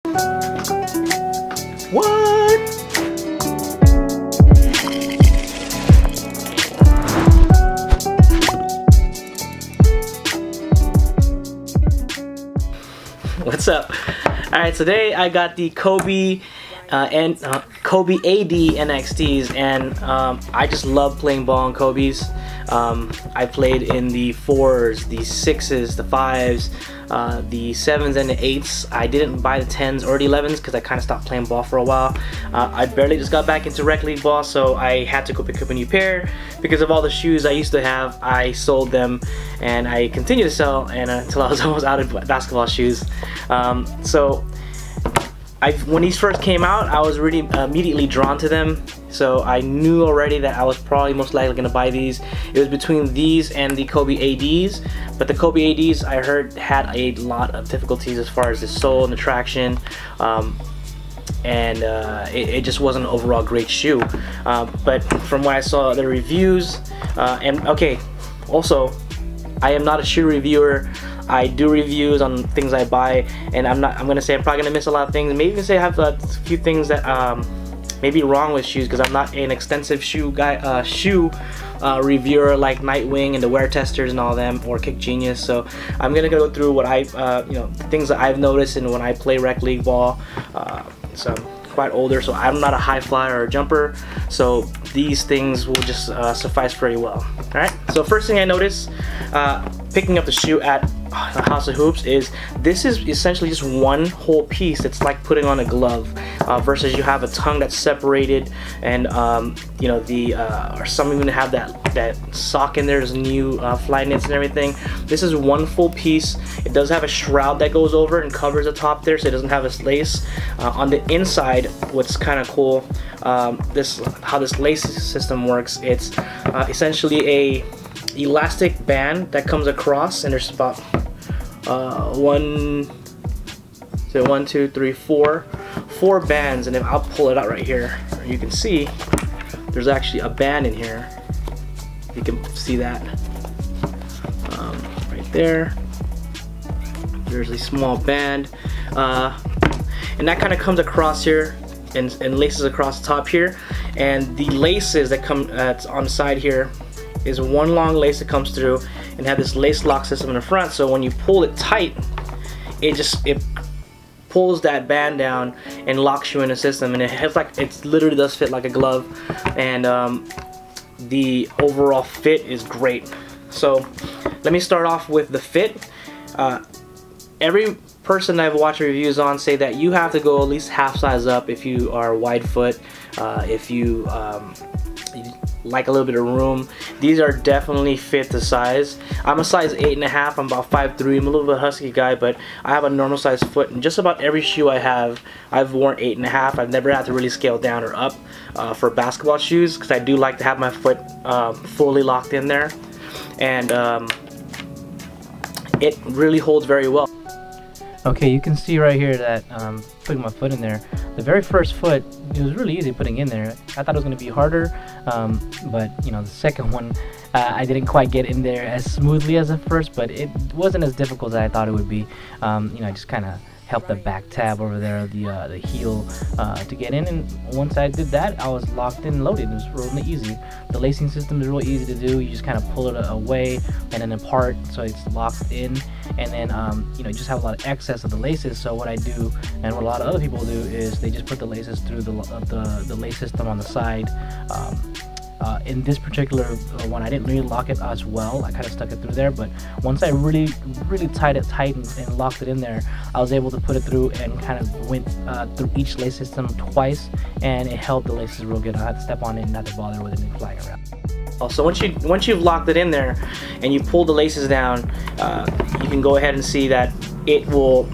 What? What's up? Alright, today I got the Kobe Kobe AD NXTs, and I just love playing ball on Kobe's. I played in the 4s, the 6s, the 5s, the 7s and the 8s. I didn't buy the 10s or the 11s because I kind of stopped playing ball for a while. I barely just got back into rec league ball, so I had to go pick up a new pair because of all the shoes I used to have. I sold them and I continue to sell until I was almost out of basketball shoes. When these first came out, I was really immediately drawn to them, so I knew already that I was probably most likely going to buy these. It was between these and the Kobe ADs, but the Kobe ADs I heard had a lot of difficulties as far as the sole and the traction, and it just wasn't an overall great shoe. But from what I saw the reviews, and okay, also, I am not a shoe reviewer. I do reviews on things I buy, and I'm gonna say I'm probably gonna miss a lot of things. Maybe even say I have a few things that may be wrong with shoes because I'm not an extensive shoe reviewer like Nightwing and the Wear Testers and all them, or Kick Genius. So I'm gonna go through what I things that I've noticed and when I play rec league ball. So I'm quite older, so I'm not a high flyer or a jumper, so these things will just suffice very well. Alright, so first thing I noticed picking up the shoe at House of Hoops is this is essentially just one whole piece. It's like putting on a glove, versus you have a tongue that's separated, and or some even have that sock in there. There's new fly knits and everything. This is one full piece. It does have a shroud that goes over and covers the top there, so it doesn't have a lace. On the inside, what's kind of cool, how this lace system works, it's essentially a elastic band that comes across, and there's about 4 bands, and if I'll pull it out right here, you can see there's actually a band in here. You can see that right there. There's a small band, and that kind of comes across here and laces across the top here, and the laces that come on the side here is one long lace that comes through and have this lace lock system in the front, so when you pull it tight, it pulls that band down and locks you in the system, and it literally does fit like a glove, and the overall fit is great. So let me start off with the fit. Every person I've watched reviews on say that you have to go at least half size up if you are wide foot, if you like a little bit of room. These are definitely fit to size. I'm a size 8.5. I'm about 5'3". I'm a little bit husky guy, but I have a normal size foot, and just about every shoe I have, I've worn 8.5. I've never had to really scale down or up for basketball shoes, because I do like to have my foot fully locked in there, and it really holds very well. Okay, you can see right here that putting my foot in there, the very first foot, it was really easy putting in there. I thought it was going to be harder, but the second one, I didn't quite get in there as smoothly as the first, but it wasn't as difficult as I thought it would be. I just kind of helped the back tab over there, the heel, to get in, and once I did that, I was locked in and loaded. It was really easy. The lacing system is real easy to do. You just kind of pull it away and then apart, so it's locked in, and then you just have a lot of excess of the laces. So what I do, and what a lot of other people do, is they just put the laces through the lace system on the side. In this particular one, I didn't really lock it as well. I kind of stuck it through there, but once I really tied it tight and locked it in there, I was able to put it through and kind of went through each lace system twice, and it held the laces real good. I had to step on it and not to bother with it flying around. So once you've locked it in there and you pull the laces down, you can go ahead and see that it will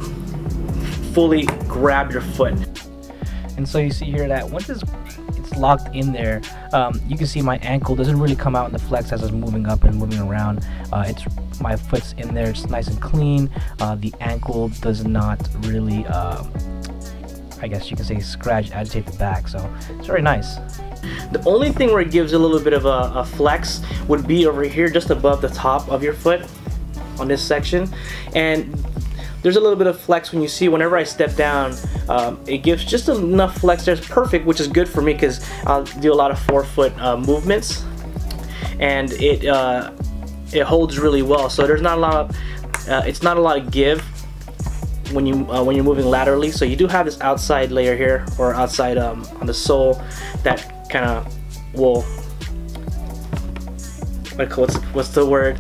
fully grab your foot. And so you see here that once it's locked in there, you can see my ankle doesn't really come out in the flex as it's moving up and moving around. My foot's in there, it's nice and clean. The ankle does not really, I guess you can say, scratch, agitate the back, so it's very nice. The only thing where it gives a little bit of a flex would be over here, just above the top of your foot on this section, and there's a little bit of flex when you see whenever I step down. It gives just enough flex there. It's perfect, which is good for me because I'll do a lot of forefoot movements, and it holds really well. So there's not a lot of it's not a lot of give when you're moving laterally. So you do have this outside layer here, or outside on the sole, that kind of will, what's the word,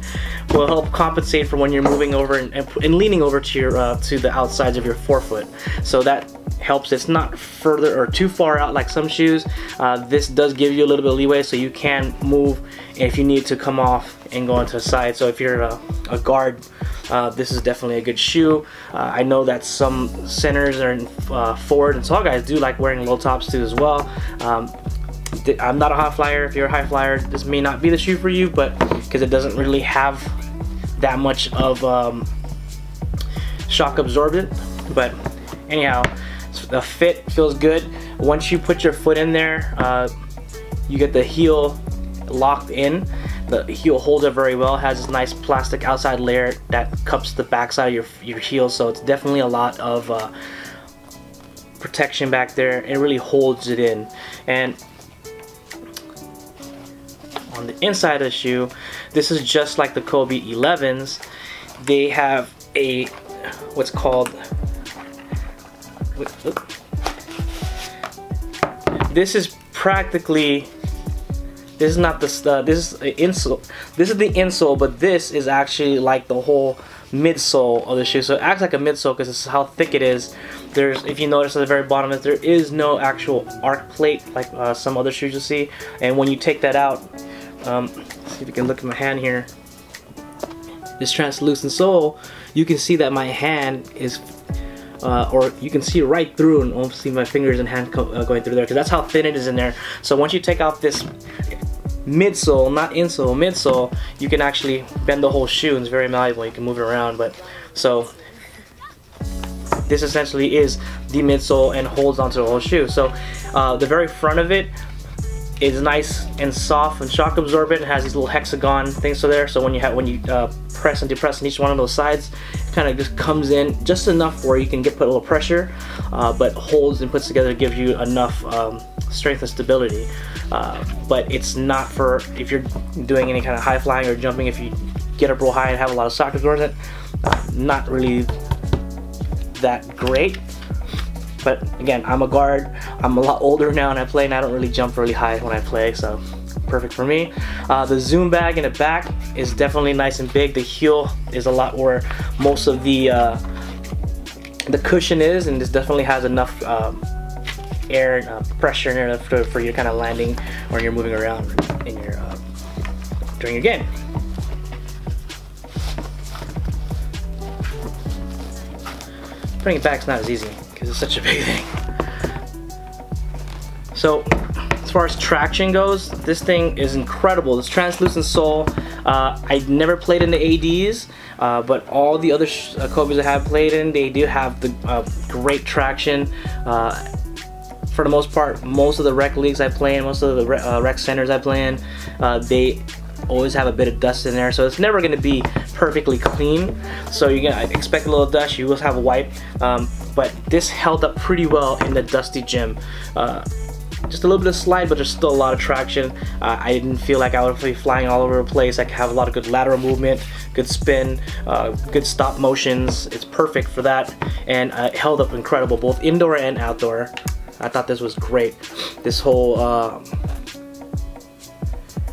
will help compensate for when you're moving over and leaning over to your to the outsides of your forefoot. So that helps. It's not further or too far out like some shoes. This does give you a little bit of leeway, so you can move if you need to come off and go into the side. So if you're a guard, this is definitely a good shoe. I know that some centers and forward and tall guys do like wearing low tops too as well. I'm not a high flyer. If you're a high flyer, this may not be the shoe for you, but because it doesn't really have that much of shock absorbent. But anyhow, the fit feels good. Once you put your foot in there, you get the heel locked in. The heel holds it very well. It has this nice plastic outside layer that cups the backside of your heel, so it's definitely a lot of protection back there. It really holds it in. And on the inside of the shoe, this is just like the Kobe 11s. They have a what's called, this is practically, this is not the this is the insole. This is the insole, but this is actually like the whole midsole of the shoe. So it acts like a midsole because this is how thick it is. There's, if you notice at the very bottom, there is no actual arc plate like some other shoes you see. And when you take that out, see if you can look at my hand here. This translucent sole, you can see that my hand is, or you can see right through and almost see my fingers and hand going through there, because that's how thin it is in there. So once you take out this midsole, not insole, midsole, you can actually bend the whole shoe, and it's very malleable. You can move it around. But so this essentially is the midsole and holds onto the whole shoe. So the very front of it is nice and soft and shock absorbent. It has these little hexagon things there, so when you press and depress on each one of those sides, it kind of just comes in just enough where you can put a little pressure, but holds and puts together to give you enough strength and stability. But it's not for if you're doing any kind of high flying or jumping. If you get up real high and have a lot of shock absorbent, not really that great. But again, I'm a guard. I'm a lot older now and I play, and I don't really jump really high when I play, so perfect for me. The zoom bag in the back is definitely nice and big. The heel is a lot where most of the cushion is, and this definitely has enough air and pressure in there for you kind of landing when you're moving around in your during your game. Putting it back is not as easy because it's such a big thing. So as far as traction goes, this thing is incredible. This translucent sole, I never played in the ADs, but all the other Kobes I have played in, they do have the great traction. For the most part, most of the rec leagues I play in, most of the rec centers I play in, they always have a bit of dust in there, so it's never going to be perfectly clean. So you're gonna expect a little dust. You will have a wipe, but this held up pretty well in the dusty gym. Just a little bit of slide, but there's still a lot of traction. I didn't feel like I would be flying all over the place. I could have a lot of good lateral movement, good spin, good stop motions. It's perfect for that, and it held up incredible both indoor and outdoor. I thought this was great. This whole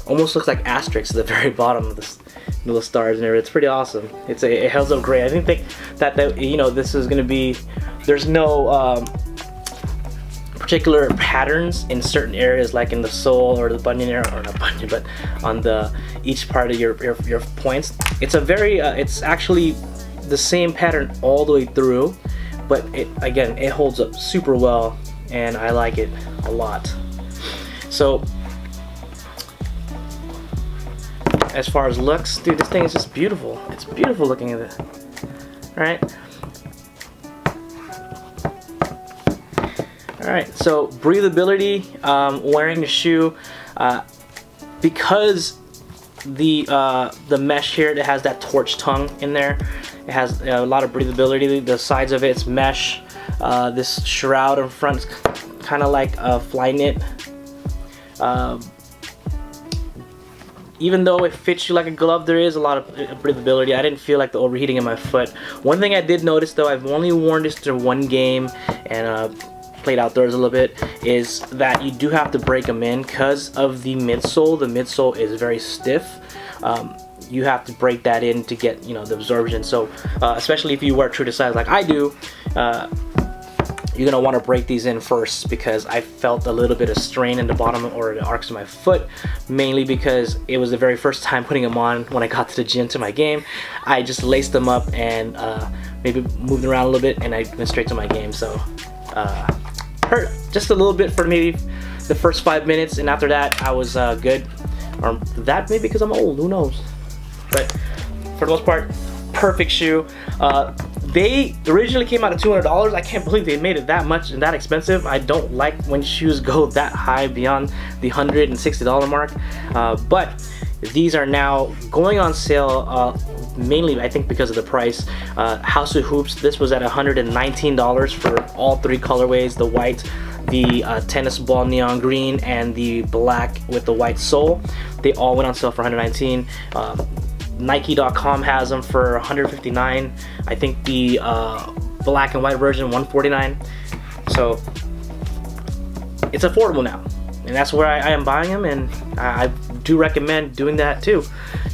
almost looks like asterisks at the very bottom of this little stars and everything. It's pretty awesome. It held up great. I didn't think that you know, this is gonna be, there's no particular patterns in certain areas like in the sole or the bunion area, or not bunion, but on the each part of your points. It's a very it's actually the same pattern all the way through, but again, it holds up super well and I like it a lot. So as far as looks, dude, this thing is just beautiful. It's beautiful looking at it. Alright. Alright, so breathability, wearing the shoe, because the mesh here that has that torch tongue in there, It has a lot of breathability. The sides of it's mesh. This shroud in front is kind of like a fly knit. Even though it fits you like a glove, there is a lot of breathability. I didn't feel like the overheating in my foot. One thing I did notice though, I've only worn this to one game and played outdoors a little bit, is that you do have to break them in because of the midsole. The midsole is very stiff. You have to break that in to get, you know, the absorption. So especially if you wear true to size like I do, you're gonna want to break these in first, because I felt a little bit of strain in the bottom or the arcs of my foot, mainly because it was the very first time putting them on when I got to the gym to my game. I just laced them up and maybe moved around a little bit, and I went straight to my game. So hurt just a little bit for maybe the first 5 minutes, and after that I was good. Or that maybe because I'm old, who knows. But for the most part, perfect shoe. They originally came out at $200. I can't believe they made it that much and that expensive. I don't like when shoes go that high beyond the $160 mark. But these are now going on sale, mainly I think because of the price. House of Hoops, this was at $119 for all three colorways: the white, the tennis ball neon green, and the black with the white sole. They all went on sale for $119. Nike.com has them for $159. I think the black and white version $149. So it's affordable now, and that's where I am buying them, and I do recommend doing that too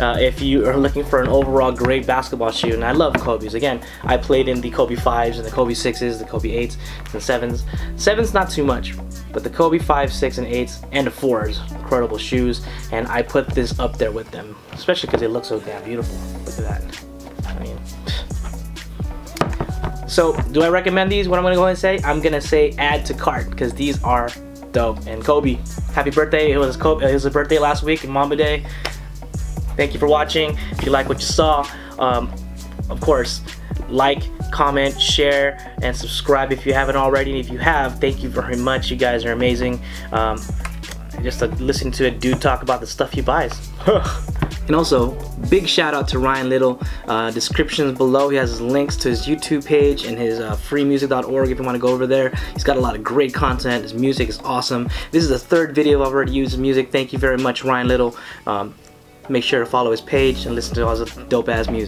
if you are looking for an overall great basketball shoe. And I love Kobe's. Again, I played in the Kobe 5s and the Kobe 6s, the Kobe 8s and 7s. 7s not too much, but the Kobe 5, 6, and 8s and the 4s, incredible shoes, and I put this up there with them, especially because they look so damn beautiful. Look at that. I mean, so do I recommend these? What I'm gonna go ahead and say, I'm gonna say add to cart, because these are dope. And Kobe, happy birthday. It was his birthday last week, Mamba Day. Thank you for watching. If you like what you saw, of course, like, comment, share, and subscribe if you haven't already. And if you have, thank you very much. You guys are amazing. Just to listen to a dude talk about the stuff he buys. And also, big shout out to Ryan Little. Descriptions below. He has his links to his YouTube page and his freemusic.org if you want to go over there. He's got a lot of great content. His music is awesome. This is the third video I've already used his music. Thank you very much, Ryan Little. Make sure to follow his page and listen to all his dope ass music.